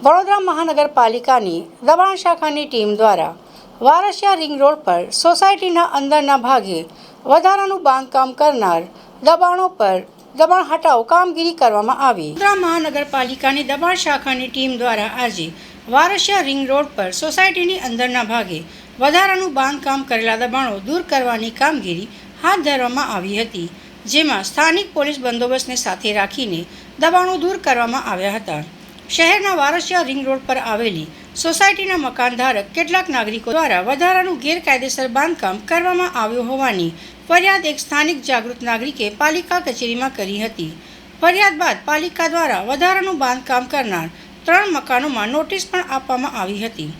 વડોદરા મહાનગરપાલિકાની દબાણ શાખાની ટીમ દ્વારા વારસિયા રિંગ રોડ પર સોસાયટીના અંદરના ભાગે વધારાનું બાંધકામ કરનાર દબાણો પર દબાણ હટાવ કામગીરી કરવામાં આવી। વડોદરા મહાનગરપાલિકાની દબાણ શાખાની ટીમ દ્વારા આજે વારસિયા રિંગ રોડ પર સોસાયટીની અંદરના ભાગે વધારાનું બાંધકામ કરેલા દબાણો દૂર કરવાની કામગીરી હાથ ધરવામાં આવી હતી, જેમાં સ્થાનિક પોલીસ બંદોબસ્તને સાથે રાખીને દબાણો દૂર કરવામાં આવ્યા હતા। શહેરના વારસિયા રિંગ રોડ પર આવેલી સોસાયટીના મકાનધારક કેટલાક નાગરિકો દ્વારા વધારાનું ગેરકાયદેસર બાંધકામ કરવામાં આવ્યું હોવાની ફરિયાદ એક સ્થાનિક જાગૃત નાગરિકે પાલિકા કચેરીમાં કરી હતી। ફરિયાદ બાદ પાલિકા દ્વારા વધારાનું બાંધકામ કરનાર 3 મકાનોમાં નોટિસ પણ આપવામાં આવી હતી,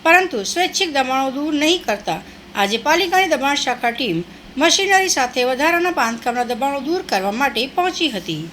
પરંતુ સ્વૈચ્છિક દબાણો દૂર નહીં કરતા આજે પાલિકાની દબાણ શાખા ટીમ મશીનરી સાથે વધારાના બાંધકામના દબાણો દૂર કરવા માટે પહોંચી હતી।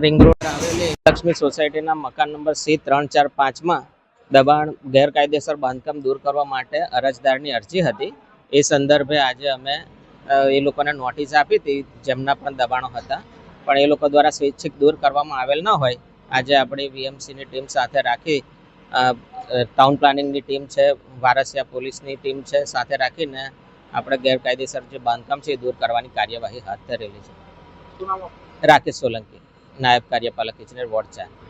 रिंग रोड आवेली लक्ष्मी सोसायटी मकान नंबर C345 में दबाण गैरकायदेसर बांधकाम दूर करवा माटे अरजदारनी अरजी हती। ए संदर्भे आज अमे ए लोकोने नोटिस आपी हती, जेमना पण दबाणो हता पण ए लोको द्वारा स्वैच्छिक दूर करवामां आवेल न होय आज आपणी VMC नी टीम साथे राखी टाउन प्लानिंग नी टीम छे, वारसिया पोलीसनी टीम छे, साथे राखीने आपणे गैरकायदेसर जे बांधकाम छे दूर करवानी कार्यवाही हाथ धरेली छे। राकेश सोलंकी, नायब कार्यपालक इंजीनियर वार्ड 4।